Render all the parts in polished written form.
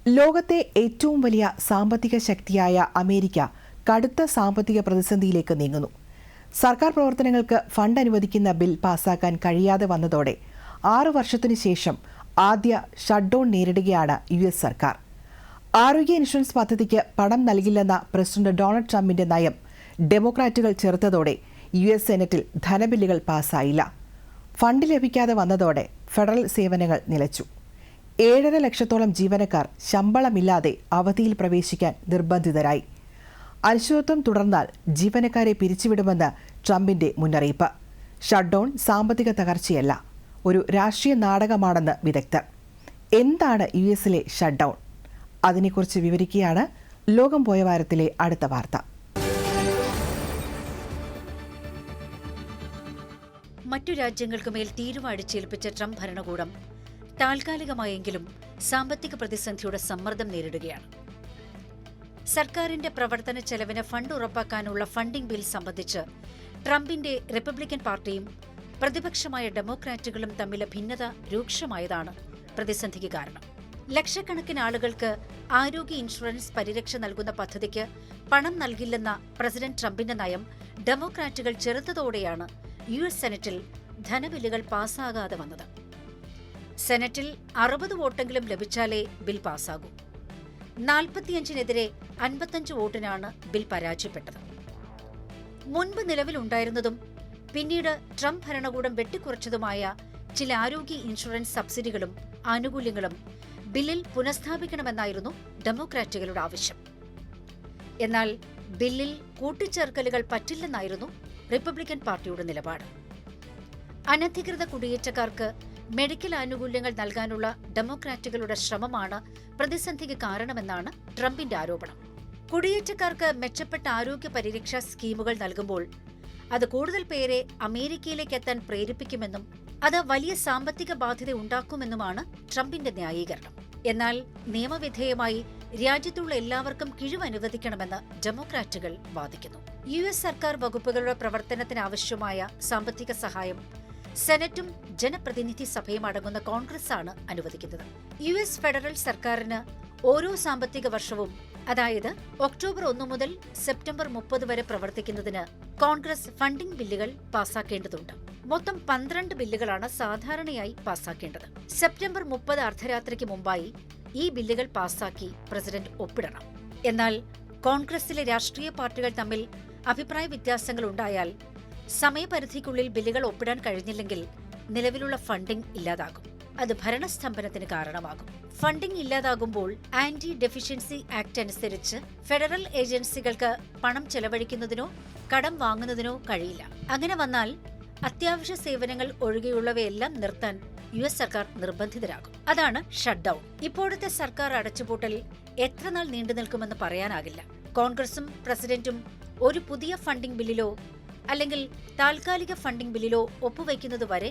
ലോകത്തെ ഏറ്റവും വലിയ സാമ്പത്തിക ശക്തിയായ അമേരിക്ക കടുത്ത സാമ്പത്തിക പ്രതിസന്ധിയിലേക്ക് നീങ്ങുന്നു. സർക്കാർ പ്രവർത്തനങ്ങൾക്ക് ഫണ്ട് അനുവദിക്കുന്ന ബിൽ പാസാക്കാൻ കഴിയാതെ വന്നതോടെ 6 വർഷത്തിനു ശേഷം ആദ്യ ഷട്ട്ഡൌൺ നേരിടുകയാണ് US സർക്കാർ. ആരോഗ്യ ഇൻഷുറൻസ് പദ്ധതിക്ക് പണം നൽകില്ലെന്ന പ്രസിഡന്റ് ഡൊണാൾഡ് ട്രംപിന്റെ നയം ഡെമോക്രാറ്റുകൾ ചെറുത്തതോടെ US സെനറ്റിൽ ധനബില്ലുകൾ പാസായില്ല. ഫണ്ട് ലഭിക്കാതെ വന്നതോടെ ഫെഡറൽ സേവനങ്ങൾ നിലച്ചു. 7.5 ലക്ഷത്തോളം ജീവനക്കാർ ശമ്പളമില്ലാതെ അവധിയിൽ പ്രവേശിക്കാൻ നിർബന്ധിതരായി. അനിശ്ചിതത്വം തുടർന്നാൽ ജീവനക്കാരെ പിരിച്ചുവിടുമെന്ന് ട്രംപിന്റെ മുന്നറിയിപ്പ്. ഷട്ട്ഡൌൺ സാമ്പത്തിക തകർച്ചയല്ല, ഒരു രാഷ്ട്രീയ നാടകമാണെന്ന് വിദഗ്ധർ. എന്താണ് US-ലെ ഷട്ട്ഡൌൺ? അതിനെക്കുറിച്ച് വിവരിക്കുകയാണ് ലോകം പോയ വാരത്തിലെ അടുത്ത വാർത്ത. മറ്റു രാജ്യങ്ങൾക്കുമേൽ തീരുവ അടിച്ചേൽപ്പിച്ച ട്രംപ് ഭരണകൂടം താൽക്കാലികമായെങ്കിലും സാമ്പത്തിക പ്രതിസന്ധിയുടെ സമ്മർദ്ദം നേരിടുകയാണ്. സർക്കാരിന്റെ പ്രവർത്തന ചെലവിന് ഫണ്ട് ഉറപ്പാക്കാനുള്ള ഫണ്ടിംഗ് ബിൽ സംബന്ധിച്ച് ട്രംപിന്റെ റിപ്പബ്ലിക്കൻ പാർട്ടിയും പ്രതിപക്ഷമായ ഡെമോക്രാറ്റുകളും തമ്മിലെ ഭിന്നത രൂക്ഷമായതാണ് പ്രതിസന്ധിക്ക് കാരണം. ലക്ഷക്കണക്കിന് ആളുകൾക്ക് ആരോഗ്യ ഇൻഷുറൻസ് പരിരക്ഷ നൽകുന്ന പദ്ധതിക്ക് പണം നൽകില്ലെന്ന പ്രസിഡന്റ് ട്രംപിന്റെ നയം ഡെമോക്രാറ്റുകൾ ചെറുത്തതോടെയാണ് US സെനറ്റിൽ ധനബില്ലുകൾ പാസ്സാകാതെ വന്നത്. സെനറ്റിൽ 60 വോട്ടെങ്കിലും ലഭിച്ചാലേ ബിൽ പാസ്സാകൂ. 45-നെതിരെ 55 വോട്ടിനാണ് ബിൽ പരാജയപ്പെട്ടത്. മുൻപ് നിലവിലുണ്ടായിരുന്നതും പിന്നീട് ട്രംപ് ഭരണകൂടം വെട്ടിക്കുറച്ചതുമായ ചില ആരോഗ്യ ഇൻഷുറൻസ് സബ്സിഡികളും ആനുകൂല്യങ്ങളും ബില്ലിൽ പുനഃസ്ഥാപിക്കണമെന്നായിരുന്നു ഡെമോക്രാറ്റുകളുടെ ആവശ്യം. എന്നാൽ ബില്ലിൽ കൂട്ടിച്ചേർക്കലുകൾ പറ്റില്ലെന്നായിരുന്നു റിപ്പബ്ലിക്കൻ പാർട്ടിയുടെ നിലപാട്. അനധികൃത കുടിയേറ്റക്കാർക്ക് മെഡിക്കൽ ആനുകൂല്യങ്ങൾ നൽകാനുള്ള ഡെമോക്രാറ്റുകളുടെ ശ്രമമാണ് പ്രതിസന്ധിക്ക് കാരണമെന്നാണ് ട്രംപിന്റെ ആരോപണം. കുടിയേറ്റക്കാർക്ക് മെച്ചപ്പെട്ട ആരോഗ്യ പരിരക്ഷാ സ്കീമുകൾ നൽകുമ്പോൾ അത് കൂടുതൽ പേരെ അമേരിക്കയിലേക്ക് എത്താൻ പ്രേരിപ്പിക്കുമെന്നും അത് വലിയ സാമ്പത്തിക ബാധ്യത ഉണ്ടാക്കുമെന്നുമാണ് ട്രംപിന്റെ ന്യായീകരണം. എന്നാൽ നിയമവിധേയമായി രാജ്യത്തുള്ള എല്ലാവർക്കും കിഴിവ് അനുവദിക്കണമെന്ന് ഡെമോക്രാറ്റുകൾ വാദിക്കുന്നു. US സർക്കാർ വകുപ്പുകളുടെ പ്രവർത്തനത്തിനാവശ്യമായ സാമ്പത്തിക സഹായം സെനറ്റും ജനപ്രതിനിധി സഭയും അടങ്ങുന്ന കോൺഗ്രസാണ് അനുവദിക്കുന്നത്. US ഫെഡറൽ സർക്കാരിന് ഓരോ സാമ്പത്തിക വർഷവും, അതായത് ഒക്ടോബർ 1 മുതൽ സെപ്റ്റംബർ 30 വരെ പ്രവർത്തിക്കുന്നതിന് കോൺഗ്രസ് ഫണ്ടിംഗ് ബില്ലുകൾ പാസാക്കേണ്ടതുണ്ട്. മൊത്തം 12 ബില്ലുകളാണ് സാധാരണയായി പാസാക്കേണ്ടത്. സെപ്റ്റംബർ 30 അർദ്ധരാത്രിക്ക് മുമ്പായി ഈ ബില്ലുകൾ പാസാക്കി പ്രസിഡന്റ് ഒപ്പിടണം. എന്നാൽ കോൺഗ്രസിലെ രാഷ്ട്രീയ പാർട്ടികൾ തമ്മിൽ അഭിപ്രായ വ്യത്യാസങ്ങൾ ഉണ്ടായാൽ സമയപരിധിക്കുള്ളിൽ ബില്ലുകൾ ഒപ്പിടാൻ കഴിഞ്ഞില്ലെങ്കിൽ നിലവിലുള്ള ഫണ്ടിംഗ് ഇല്ലാതാകും. അത് ഭരണസ്തംഭനത്തിന് കാരണമാകും. ഫണ്ടിംഗ് ഇല്ലാതാകുമ്പോൾ ആന്റി ഡെഫിഷ്യൻസി ആക്ട് അനുസരിച്ച് ഫെഡറൽ ഏജൻസികൾക്ക് പണം ചെലവഴിക്കുന്നതിനോ കടം വാങ്ങുന്നതിനോ കഴിയില്ല. അങ്ങനെ വന്നാൽ അത്യാവശ്യ സേവനങ്ങൾ ഒഴികെയുള്ളവയെല്ലാം നിർത്താൻ US സർക്കാർ നിർബന്ധിതരാകും. അതാണ് ഷട്ട്ഡൌൺ. ഇപ്പോഴത്തെ സർക്കാർ അടച്ചുപൂട്ടൽ എത്ര നാൾ നീണ്ടു നിൽക്കുമെന്ന് പറയാനാകില്ല. കോൺഗ്രസും പ്രസിഡന്റും ഒരു പുതിയ ഫണ്ടിംഗ് ബില്ലിലോ അല്ലെങ്കിൽ താൽക്കാലിക ഫണ്ടിംഗ് ബില്ലിലോ ഒപ്പുവയ്ക്കുന്നതുവരെ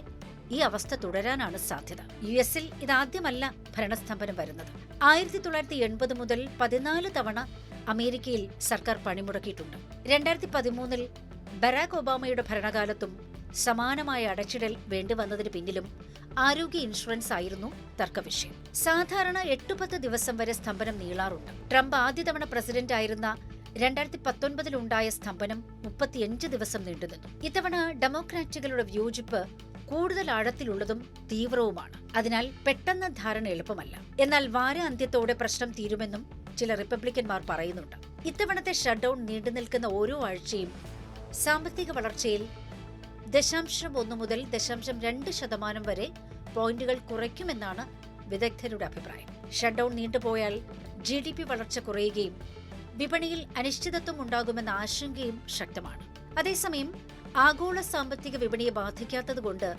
ഈ അവസ്ഥ തുടരാനാണ് സാധ്യത. US-ൽ ഇതാദ്യമല്ല ഭരണസ്തംഭനം വരുന്നത്. 1980 മുതൽ 14 തവണ അമേരിക്കയിൽ സർക്കാർ പണിമുടക്കിയിട്ടുണ്ട്. 2013-ൽ ബറാക് ഒബാമയുടെ ഭരണകാലത്തും സമാനമായ അടച്ചിടൽ വേണ്ടിവന്നതിന് പിന്നിലും ആരോഗ്യ ഇൻഷുറൻസ് ആയിരുന്നു തർക്കവിഷയം. സാധാരണ 8-10 ദിവസം വരെ സ്തംഭനം നീളാറുണ്ട്. ട്രംപ് ആദ്യ തവണ പ്രസിഡന്റ് ആയിരുന്ന 2019-ലുണ്ടായ സ്തംഭനം 35 ദിവസം നീണ്ടുനിന്നു. ഇത്തവണ ഡെമോക്രാറ്റുകളുടെ വിയോജിപ്പ് കൂടുതൽ ആഴത്തിലുള്ളതും തീവ്രവുമാണ്. അതിനാൽ പെട്ടെന്ന് ധാരണ എളുപ്പമല്ല. എന്നാൽ വാരാന്ത്യത്തോടെ പ്രശ്നം തീരുമെന്നും ചില റിപ്പബ്ലിക്കന്മാർ പറയുന്നുണ്ട്. ഇത്തവണത്തെ ഷട്ട്ഡൌൺ നീണ്ടുനിൽക്കുന്ന ഓരോ ആഴ്ചയും സാമ്പത്തിക വളർച്ചയിൽ 0.1 മുതൽ 0.2% വരെ പോയിന്റുകൾ കുറയ്ക്കുമെന്നാണ് വിദഗ്ധരുടെ അഭിപ്രായം. ഷട്ട്ഡൌൺ നീണ്ടുപോയാൽ GDP വളർച്ച കുറയുകയും വിപണിയിൽ അനിശ്ചിതത്വം ഉണ്ടാകുമെന്ന ആശങ്കയും ശക്തമാണ്. അതേസമയം ആഗോള സാമ്പത്തിക വിപണിയെ ബാധിക്കാത്തതുകൊണ്ട്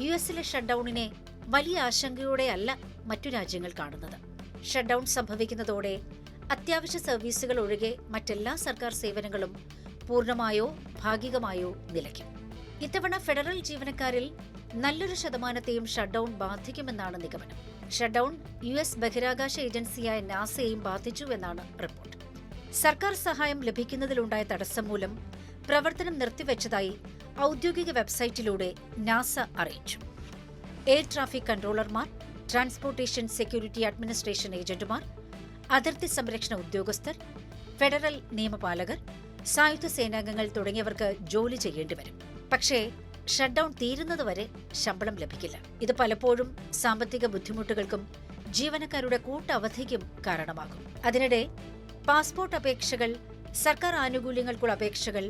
US-ലെ ഷട്ട്ഡൌണിനെ വലിയ ആശങ്കയോടെയല്ല മറ്റു രാജ്യങ്ങൾ കാണുന്നത്. ഷട്ട്ഡൌൺ സംഭവിക്കുന്നതോടെ അത്യാവശ്യ സർവീസുകൾ ഒഴികെ മറ്റെല്ലാ സർക്കാർ സേവനങ്ങളും പൂർണ്ണമായോ ഭാഗികമായോ നിലയ്ക്കും. ഇത്തവണ ഫെഡറൽ ജീവനക്കാരിൽ നല്ലൊരു ശതമാനത്തെയും ഷട്ട്ഡൌൺ ബാധിക്കുമെന്നാണ് നിഗമനം. ഷട്ട്ഡൌൺ US ബഹിരാകാശ ഏജൻസിയായ നാസയെയും ബാധിച്ചുവെന്നാണ് റിപ്പോർട്ട്. സർക്കാർ സഹായം ലഭിക്കുന്നതിലുണ്ടായ തടസ്സം മൂലം പ്രവർത്തനം നിർത്തിവെച്ചതായി ഔദ്യോഗിക വെബ്സൈറ്റിലൂടെ നാസ അറിയിച്ചു. എയർ ട്രാഫിക് കൺട്രോളർമാർ, ട്രാൻസ്പോർട്ടേഷൻ സെക്യൂരിറ്റി അഡ്മിനിസ്ട്രേഷൻ ഏജന്റുമാർ, അതിർത്തി സംരക്ഷണ ഉദ്യോഗസ്ഥർ, ഫെഡറൽ നിയമപാലകർ, സായുധ സേനാംഗങ്ങൾ തുടങ്ങിയവർക്ക് ജോലി ചെയ്യേണ്ടി വരും. പക്ഷേ ഷട്ട്ഡൌൺ തീരുന്നതുവരെ ശമ്പളം ലഭിക്കില്ല. ഇത് പലപ്പോഴും സാമ്പത്തിക ബുദ്ധിമുട്ടുകൾക്കും ജീവനക്കാരുടെ കൂട്ടവധിക്കും കാരണമാകും. അതിനിടെ പാസ്പോർട്ട് അപേക്ഷകൾ, സർക്കാർ ആനുകൂല്യങ്ങൾക്കുള്ള അപേക്ഷകൾ,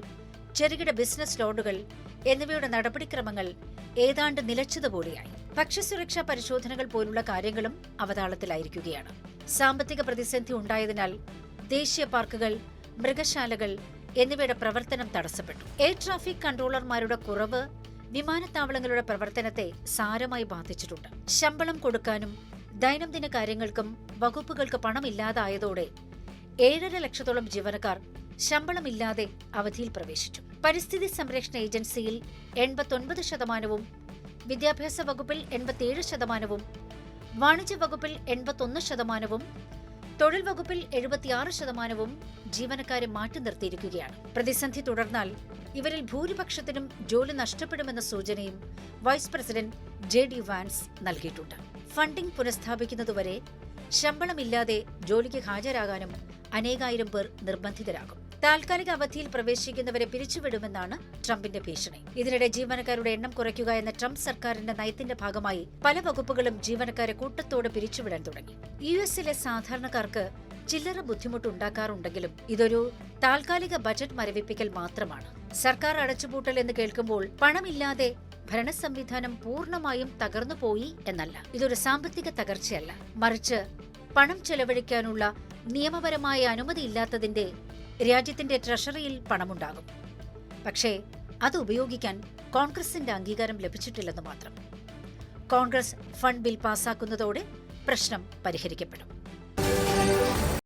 ചെറുകിട ബിസിനസ് ലോണുകൾ എന്നിവയുടെ നടപടിക്രമങ്ങൾ ഏതാണ്ട് നിലച്ചതുപോലെയായി. ഭക്ഷ്യസുരക്ഷാ പരിശോധനകൾ പോലുള്ള കാര്യങ്ങളും അവതാളത്തിലായിരിക്കുകയാണ്. സാമ്പത്തിക പ്രതിസന്ധി ഉണ്ടായതിനാൽ ദേശീയ പാർക്കുകൾ, മൃഗശാലകൾ എന്നിവയുടെ പ്രവർത്തനം തടസ്സപ്പെട്ടു. എയർ ട്രാഫിക് കൺട്രോളർമാരുടെ കുറവ് വിമാനത്താവളങ്ങളുടെ പ്രവർത്തനത്തെ സാരമായി ബാധിച്ചിട്ടുണ്ട്. ശമ്പളം കൊടുക്കാനും ദൈനംദിന കാര്യങ്ങൾക്കും വകുപ്പുകൾക്ക് പണമില്ലാതായതോടെ 7.5 ലക്ഷത്തോളം ജീവനക്കാർ ശമ്പളമില്ലാതെ അവധിയിൽ പ്രവേശിച്ചു. പരിസ്ഥിതി സംരക്ഷണ ഏജൻസിയിൽ 89%, വിദ്യാഭ്യാസ വകുപ്പിൽ 87%, വാണിജ്യ വകുപ്പിൽ 81%, തൊഴിൽ വകുപ്പിൽ 76% ജീവനക്കാരെ മാറ്റി നിർത്തിയിരിക്കുകയാണ്. പ്രതിസന്ധി തുടർന്നാൽ ഇവരിൽ ഭൂരിപക്ഷത്തിനും ജോലി നഷ്ടപ്പെടുമെന്ന സൂചനയും വൈസ് പ്രസിഡന്റ് JD വാൻസ് നൽകിയിട്ടുണ്ട്. ഫണ്ടിംഗ് പുനഃസ്ഥാപിക്കുന്നതുവരെ ശമ്പളമില്ലാതെ ജോലിക്ക് ഹാജരാകാനും അനേകായിരം പേർ നിർബന്ധിതരാകും. താൽക്കാലിക അവധിയിൽ പ്രവേശിക്കുന്നവരെ പിരിച്ചുവിടുമെന്നാണ് ട്രംപിന്റെ ഭീഷണി. ഇതിനിടെ ജീവനക്കാരുടെ എണ്ണം കുറയ്ക്കുക എന്ന ട്രംപ് സർക്കാരിന്റെ നയത്തിന്റെ ഭാഗമായി പല വകുപ്പുകളും ജീവനക്കാരെ കൂട്ടത്തോടെ പിരിച്ചുവിടാൻ തുടങ്ങി. US-ലെ സാധാരണക്കാർക്ക് ചില്ലറ ബുദ്ധിമുട്ടുണ്ടാക്കാറുണ്ടെങ്കിലും ഇതൊരു താൽക്കാലിക ബജറ്റ് മരവിപ്പിക്കൽ മാത്രമാണ്. സർക്കാർ അടച്ചുപൂട്ടൽ എന്ന് കേൾക്കുമ്പോൾ പണമില്ലാതെ ഭരണ സംവിധാനം പൂർണ്ണമായും തകർന്നുപോയി എന്നല്ല. ഇതൊരു സാമ്പത്തിക തകർച്ചയല്ല, മറിച്ച് പണം ചെലവഴിക്കാനുള്ള നിയമപരമായ അനുമതിയില്ലാത്തതിന്റെ രാജ്യത്തിന്റെ ട്രഷറിയിൽ പണമുണ്ടാകും. പക്ഷേ അത് ഉപയോഗിക്കാൻ കോൺഗ്രസിന്റെ അംഗീകാരം ലഭിച്ചിട്ടില്ലെന്ന് മാത്രം. കോൺഗ്രസ് ഫണ്ട് ബിൽ പാസാക്കുന്നതോടെ പ്രശ്നം പരിഹരിക്കപ്പെടും.